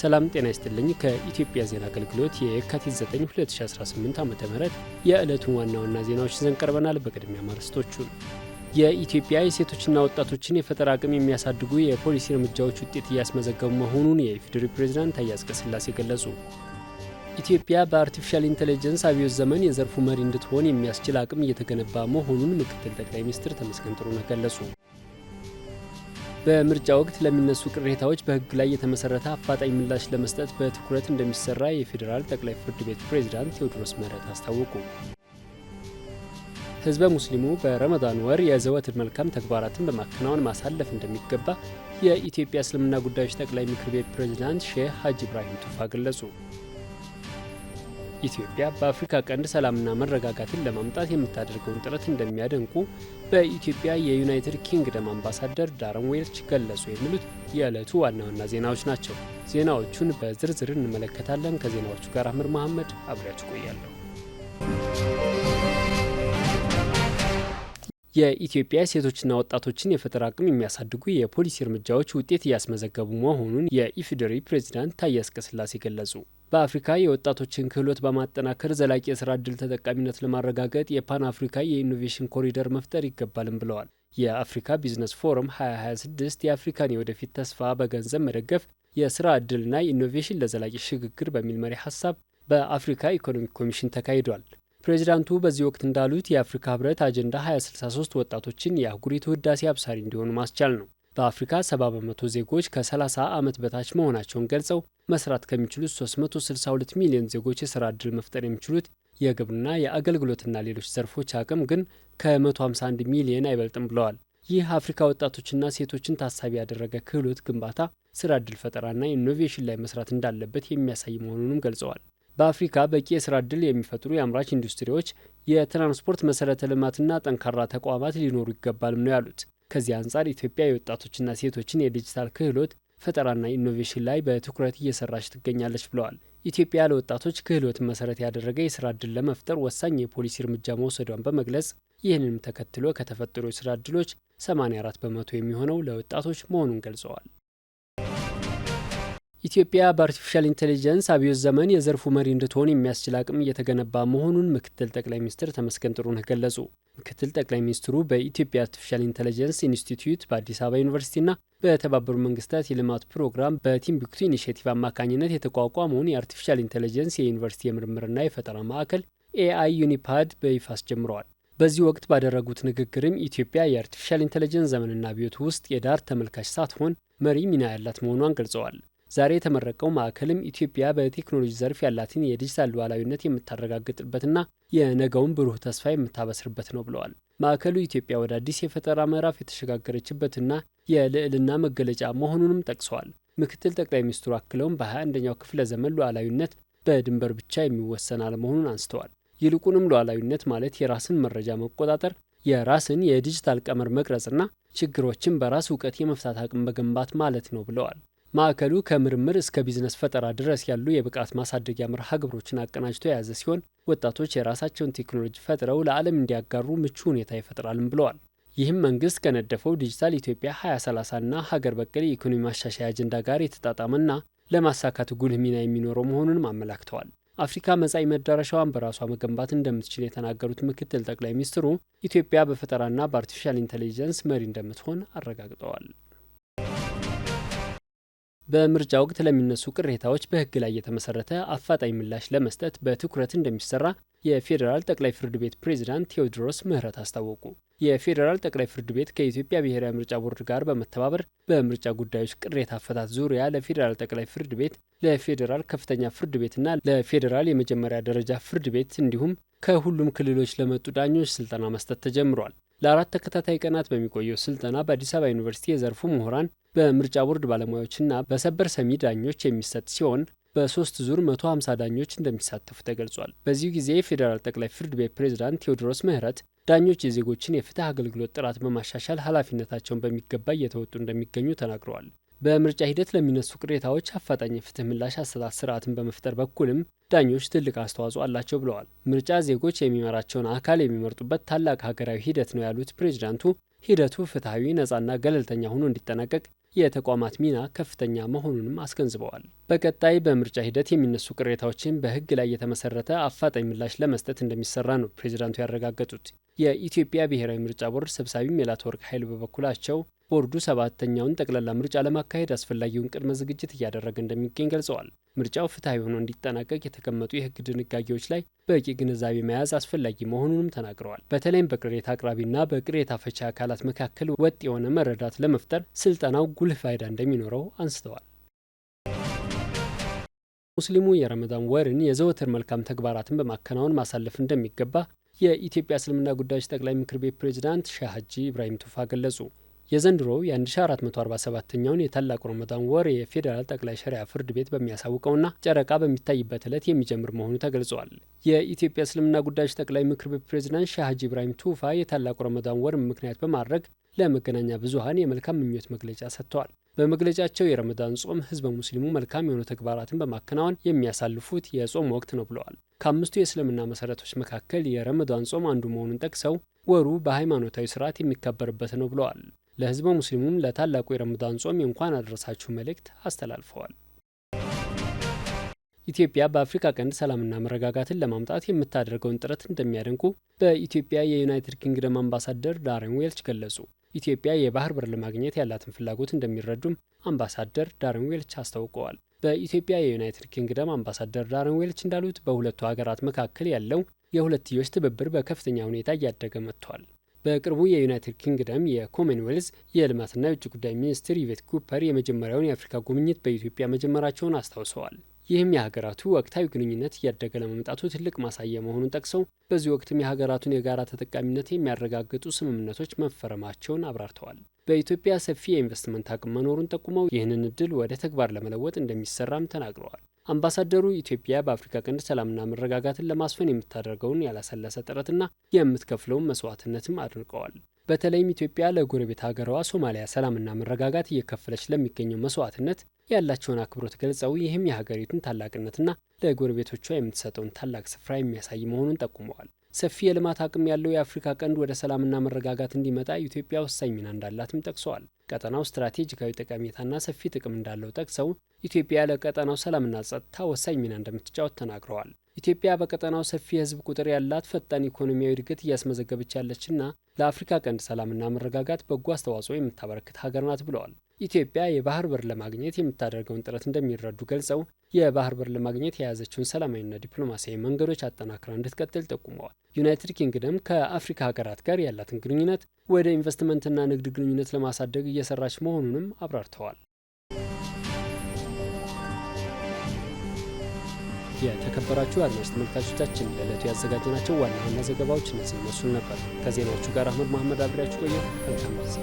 ሰላም ጤና ይስጥልኝ። ከኢትዮጵያ ዜና አገልግሎት የካቲት 9 2018 ዓ.ም የዕለቱን ዋና ዋና ዜናዎች ይዘን ቀርበናል። በቅድሚያ ማርስቶቹን የኢትዮጵያ የሴቶችና ወጣቶችን የፈጠራ አቅም የሚያሳድጉ የፖሊሲ እርምጃዎች ውጤት እያስመዘገቡ መሆኑን የኢፌዴሪ ፕሬዝዳንት ታዬ አጽቀሥላሴ ገለጹ። ኢትዮጵያ በአርቲፊሻል ኢንተለጀንስ አብዮት ዘመን የዘርፉ መሪ እንድትሆን የሚያስችል አቅም እየተገነባ መሆኑን ምክትል ጠቅላይ ሚኒስትር ተመስገን ጥሩነህ ገለጹ። በምርጫ ወቅት ለሚነሱ ቅሬታዎች በሕግ ላይ የተመሰረተ አፋጣኝ ምላሽ ለመስጠት በትኩረት እንደሚሰራ የፌዴራል ጠቅላይ ፍርድ ቤት ፕሬዝዳንት ቴዎድሮስ ምህረት አስታወቁ። ሕዝበ ሙስሊሙ በረመዳን ወር የዘወትር መልካም ተግባራትን በማከናወን ማሳለፍ እንደሚገባ የኢትዮጵያ እስልምና ጉዳዮች ጠቅላይ ምክር ቤት ፕሬዝዳንት ሼህ ሀጂ ኢብራሂም ቱፋ ገለጹ። ኢትዮጵያ በአፍሪካ ቀንድ ሰላምና መረጋጋትን ለማምጣት የምታደርገውን ጥረት እንደሚያደንቁ በኢትዮጵያ የዩናይትድ ኪንግደም አምባሳደር ዳረን ዌልች ገለጹ። የሚሉት የዕለቱ ዋና ዋና ዜናዎች ናቸው። ዜናዎቹን በዝርዝር እንመለከታለን። ከዜናዎቹ ጋር አህመድ መሐመድ አብሬያችሁ ቆያለሁ። የኢትዮጵያ ሴቶችና ወጣቶችን የፈጠራ አቅም የሚያሳድጉ የፖሊሲ እርምጃዎች ውጤት እያስመዘገቡ መሆኑን የኢፌዴሪ ፕሬዝዳንት ታዬ አጽቀሥላሴ ገለጹ። በአፍሪካ የወጣቶችን ክህሎት በማጠናከር ዘላቂ የስራ ዕድል ተጠቃሚነት ለማረጋገጥ የፓን አፍሪካ የኢኖቬሽን ኮሪደር መፍጠር ይገባልም ብለዋል። የአፍሪካ ቢዝነስ ፎረም 2026 የአፍሪካን የወደፊት ተስፋ በገንዘብ መደገፍ፣ የስራ ዕድልና ኢኖቬሽን ለዘላቂ ሽግግር በሚል መሪ ሀሳብ በአፍሪካ ኢኮኖሚክ ኮሚሽን ተካሂዷል። ፕሬዚዳንቱ በዚህ ወቅት እንዳሉት የአፍሪካ ህብረት አጀንዳ 2063 ወጣቶችን የአህጉሪቱ ህዳሴ አብሳሪ እንዲሆኑ ማስቻል ነው። በአፍሪካ 70% ዜጎች ከ30 ዓመት በታች መሆናቸውን ገልጸው መስራት ከሚችሉት 362 ሚሊዮን ዜጎች የሥራ ዕድል መፍጠር የሚችሉት የግብርና የአገልግሎትና ሌሎች ዘርፎች አቅም ግን ከ151 ሚሊዮን አይበልጥም ብለዋል። ይህ አፍሪካ ወጣቶችና ሴቶችን ታሳቢ ያደረገ ክህሎት ግንባታ፣ ስራ ዕድል ፈጠራና ኢኖቬሽን ላይ መስራት እንዳለበት የሚያሳይ መሆኑንም ገልጸዋል። በአፍሪካ በቂ የስራ ዕድል የሚፈጥሩ የአምራች ኢንዱስትሪዎች፣ የትራንስፖርት መሰረተ ልማትና ጠንካራ ተቋማት ሊኖሩ ይገባልም ነው ያሉት። ከዚህ አንጻር ኢትዮጵያ የወጣቶችና ሴቶችን የዲጂታል ክህሎት ፈጠራና ኢኖቬሽን ላይ በትኩረት እየሰራች ትገኛለች ብለዋል። ኢትዮጵያ ለወጣቶች ክህሎትን መሰረት ያደረገ የስራ ዕድል ለመፍጠር ወሳኝ የፖሊሲ እርምጃ መውሰዷን በመግለጽ ይህንንም ተከትሎ ከተፈጠሩ የስራ ዕድሎች 84% የሚሆነው ለወጣቶች መሆኑን ገልጸዋል። ኢትዮጵያ በአርቲፊሻል ኢንተለጀንስ አብዮት ዘመን የዘርፉ መሪ እንድትሆን የሚያስችል አቅም እየተገነባ መሆኑን ምክትል ጠቅላይ ሚኒስትር ተመስገን ጥሩነህ ገለጹ። ምክትል ጠቅላይ ሚኒስትሩ በኢትዮጵያ አርቲፊሻል ኢንተለጀንስ ኢንስቲትዩት በአዲስ አበባ ዩኒቨርሲቲና በተባበሩት መንግስታት የልማት ፕሮግራም በቲምቢክቱ ኢኒሼቲቭ አማካኝነት የተቋቋመውን የአርቲፊሻል ኢንተለጀንስ የዩኒቨርሲቲ የምርምርና የፈጠራ ማዕከል ኤአይ ዩኒፓድ በይፋ አስጀምረዋል። በዚህ ወቅት ባደረጉት ንግግርም ኢትዮጵያ የአርቲፊሻል ኢንተለጀንስ ዘመንና አብዮት ውስጥ የዳር ተመልካች ሳትሆን መሪ ሚና ያላት መሆኗን ገልጸዋል። ዛሬ የተመረቀው ማዕከልም ኢትዮጵያ በቴክኖሎጂ ዘርፍ ያላትን የዲጂታል ሉዓላዊነት የምታረጋግጥበትና የነገውን ብሩህ ተስፋ የምታበስርበት ነው ብለዋል። ማዕከሉ ኢትዮጵያ ወደ አዲስ የፈጠራ ምዕራፍ የተሸጋገረችበትና የልዕልና መገለጫ መሆኑንም ጠቅሰዋል። ምክትል ጠቅላይ ሚኒስትሩ አክለውም በ21ኛው ክፍለ ዘመን ሉዓላዊነት በድንበር ብቻ የሚወሰን አለመሆኑን አንስተዋል። ይልቁንም ሉዓላዊነት ማለት የራስን መረጃ መቆጣጠር፣ የራስን የዲጂታል ቀመር መቅረጽና ችግሮችን በራስ እውቀት የመፍታት አቅም መገንባት ማለት ነው ብለዋል። ማዕከሉ ከምርምር እስከ ቢዝነስ ፈጠራ ድረስ ያሉ የብቃት ማሳደጊያ መርሃ ግብሮችን አቀናጅቶ የያዘ ሲሆን ወጣቶች የራሳቸውን ቴክኖሎጂ ፈጥረው ለዓለም እንዲያጋሩ ምቹ ሁኔታ ይፈጥራልም ብለዋል። ይህም መንግስት ከነደፈው ዲጂታል ኢትዮጵያ 2030ና ሀገር በቀል የኢኮኖሚ ማሻሻያ አጀንዳ ጋር የተጣጣመና ለማሳካት ጉልህ ሚና የሚኖረው መሆኑንም አመላክተዋል። አፍሪካ መጻኢ መዳረሻዋን በራሷ መገንባት እንደምትችል የተናገሩት ምክትል ጠቅላይ ሚኒስትሩ ኢትዮጵያ በፈጠራና በአርቲፊሻል ኢንተለጀንስ መሪ እንደምትሆን አረጋግጠዋል። በምርጫ ወቅት ለሚነሱ ቅሬታዎች በሕግ ላይ የተመሰረተ አፋጣኝ ምላሽ ለመስጠት በትኩረት እንደሚሰራ የፌዴራል ጠቅላይ ፍርድ ቤት ፕሬዝዳንት ቴዎድሮስ ምህረት አስታወቁ። የፌዴራል ጠቅላይ ፍርድ ቤት ከኢትዮጵያ ብሔራዊ ምርጫ ቦርድ ጋር በመተባበር በምርጫ ጉዳዮች ቅሬታ አፈታት ዙሪያ ለፌዴራል ጠቅላይ ፍርድ ቤት፣ ለፌዴራል ከፍተኛ ፍርድ ቤትና ለፌዴራል የመጀመሪያ ደረጃ ፍርድ ቤት እንዲሁም ከሁሉም ክልሎች ለመጡ ዳኞች ስልጠና መስጠት ተጀምሯል። ለ4 ተከታታይ ቀናት በሚቆየው ስልጠና በአዲስ አበባ ዩኒቨርሲቲ የዘርፉ ምሁራን፣ በምርጫ ቦርድ ባለሙያዎችና በሰበር ሰሚ ዳኞች የሚሰጥ ሲሆን በ3 ዙር 150 ዳኞች እንደሚሳተፉ ተገልጿል። በዚሁ ጊዜ የፌዴራል ጠቅላይ ፍርድ ቤት ፕሬዝዳንት ቴዎድሮስ ምህረት ዳኞች የዜጎችን የፍትህ አገልግሎት ጥራት በማሻሻል ኃላፊነታቸውን በሚገባ እየተወጡ እንደሚገኙ ተናግረዋል። በምርጫ ሂደት ለሚነሱ ቅሬታዎች አፋጣኝ የፍትህ ምላሽ አሰጣጥ ስርዓትን በመፍጠር በኩልም ዳኞች ትልቅ አስተዋጽኦ አላቸው ብለዋል። ምርጫ ዜጎች የሚመራቸውን አካል የሚመርጡበት ታላቅ ሀገራዊ ሂደት ነው ያሉት ፕሬዝዳንቱ ሂደቱ ፍትሐዊ፣ ነጻና ገለልተኛ ሆኖ እንዲጠናቀቅ የተቋማት ሚና ከፍተኛ መሆኑንም አስገንዝበዋል። በቀጣይ በምርጫ ሂደት የሚነሱ ቅሬታዎችን በሕግ ላይ የተመሰረተ አፋጣኝ ምላሽ ለመስጠት እንደሚሰራ ነው ፕሬዚዳንቱ ያረጋገጡት። የኢትዮጵያ ብሔራዊ ምርጫ ቦርድ ሰብሳቢ መላትወርቅ ኃይሉ በበኩላቸው ቦርዱ 7ኛውን ጠቅላላ ምርጫ ለማካሄድ አስፈላጊውን ቅድመ ዝግጅት እያደረገ እንደሚገኝ ገልጸዋል። ምርጫው ፍትሐዊ ሆኖ እንዲጠናቀቅ የተቀመጡ የሕግ ድንጋጌዎች ላይ በቂ ግንዛቤ መያዝ አስፈላጊ መሆኑንም ተናግረዋል። በተለይም በቅሬታ አቅራቢና በቅሬታ ፈቺ አካላት መካከል ወጥ የሆነ መረዳት ለመፍጠር ስልጠናው ጉልህ ፋይዳ እንደሚኖረው አንስተዋል። ሙስሊሙ የረመዳን ወርን የዘወትር መልካም ተግባራትን በማከናወን ማሳለፍ እንደሚገባ የኢትዮጵያ እስልምና ጉዳዮች ጠቅላይ ምክር ቤት ፕሬዝዳንት ሼህ ሀጂ ኢብራሂም ቱፋ ገለጹ። የዘንድሮው የ1447ኛውን የታላቁ ረመዳን ወር የፌዴራል ጠቅላይ ሸሪዓ ፍርድ ቤት በሚያሳውቀውና ጨረቃ በሚታይበት ዕለት የሚጀምር መሆኑ ተገልጿል። የኢትዮጵያ እስልምና ጉዳዮች ጠቅላይ ምክር ቤት ፕሬዝዳንት ሼህ ሀጂ ኢብራሂም ቱፋ የታላቁ ረመዳን ወር ምክንያት በማድረግ ለመገናኛ ብዙኃን የመልካም ምኞት መግለጫ ሰጥተዋል። በመግለጫቸው የረመዳን ጾም ህዝበ ሙስሊሙ መልካም የሆኑ ተግባራትን በማከናወን የሚያሳልፉት የጾም ወቅት ነው ብለዋል። ከ5ቱ የእስልምና መሰረቶች መካከል የረመዳን ጾም አንዱ መሆኑን ጠቅሰው ወሩ በሃይማኖታዊ ስርዓት የሚከበርበት ነው ብለዋል። ለህዝበ ሙስሊሙም ለታላቁ የረመዳን ጾም የእንኳን አደረሳችሁ መልእክት አስተላልፈዋል። ኢትዮጵያ በአፍሪካ ቀንድ ሰላምና መረጋጋትን ለማምጣት የምታደርገውን ጥረት እንደሚያደንቁ በኢትዮጵያ የዩናይትድ ኪንግደም አምባሳደር ዳረን ዌልች ገለጹ። ኢትዮጵያ የባህር በር ለማግኘት ያላትን ፍላጎት እንደሚረዱም አምባሳደር ዳረን ዌልች አስታውቀዋል። በኢትዮጵያ የዩናይትድ ኪንግደም አምባሳደር ዳረን ዌልች እንዳሉት በሁለቱ ሀገራት መካከል ያለው የሁለትዮሽ ትብብር በከፍተኛ ሁኔታ እያደገ መጥቷል። በቅርቡ የዩናይትድ ኪንግደም የኮመንዌልዝ የልማትና የውጭ ጉዳይ ሚኒስትር ኢቬት ኩፐር የመጀመሪያውን የአፍሪካ ጉብኝት በኢትዮጵያ መጀመራቸውን አስታውሰዋል። ይህም የሀገራቱ ወቅታዊ ግንኙነት እያደገ ለመምጣቱ ትልቅ ማሳያ መሆኑን ጠቅሰው በዚህ ወቅትም የሀገራቱን የጋራ ተጠቃሚነት የሚያረጋግጡ ስምምነቶች መፈረማቸውን አብራርተዋል። በኢትዮጵያ ሰፊ የኢንቨስትመንት አቅም መኖሩን ጠቁመው ይህንን እድል ወደ ተግባር ለመለወጥ እንደሚሰራም ተናግረዋል። አምባሳደሩ ኢትዮጵያ በአፍሪካ ቀንድ ሰላምና መረጋጋትን ለማስፈን የምታደርገውን ያላሰለሰ ጥረትና የምትከፍለውን መስዋዕትነትም አድንቀዋል። በተለይም ኢትዮጵያ ለጎረቤት ሀገሯ ሶማሊያ ሰላምና መረጋጋት እየከፈለች ለሚገኘው መስዋዕትነት ያላቸውን አክብሮት ገልጸው ይህም የሀገሪቱን ታላቅነትና ለጎረቤቶቿ የምትሰጠውን ታላቅ ስፍራ የሚያሳይ መሆኑን ጠቁመዋል። ሰፊ የልማት አቅም ያለው የአፍሪካ ቀንድ ወደ ሰላምና መረጋጋት እንዲመጣ ኢትዮጵያ ወሳኝ ሚና እንዳላትም ጠቅሰዋል። ቀጠናው ስትራቴጂካዊ ጠቀሜታና ሰፊ ጥቅም እንዳለው ጠቅሰው ኢትዮጵያ ለቀጠናው ሰላምና ጸጥታ ወሳኝ ሚና እንደምትጫወት ተናግረዋል። ኢትዮጵያ በቀጠናው ሰፊ የሕዝብ ቁጥር ያላት ፈጣን ኢኮኖሚያዊ እድገት እያስመዘገበች ያለችና ለአፍሪካ ቀንድ ሰላምና መረጋጋት በጎ አስተዋጽኦ የምታበረክት ሀገር ናት ብለዋል። ኢትዮጵያ የባህር በር ለማግኘት የምታደርገውን ጥረት እንደሚረዱ ገልጸው የባህር በር ለማግኘት የያዘችውን ሰላማዊና ዲፕሎማሲያዊ መንገዶች አጠናክራ እንድትቀጥል ጠቁመዋል። ዩናይትድ ኪንግደም ከአፍሪካ ሀገራት ጋር ያላትን ግንኙነት ወደ ኢንቨስትመንትና ንግድ ግንኙነት ለማሳደግ እየሰራች መሆኑንም አብራርተዋል። የተከበራችሁ አድማጭ ተመልካቾቻችን ለዕለቱ ያዘጋጀናቸው ዋና ዋና ዘገባዎች እነዚህ ይመስሉ ነበር። ከዜናዎቹ ጋር አህመድ መሐመድ አብሬያችሁ ቆየሁ። መልካም ጊዜ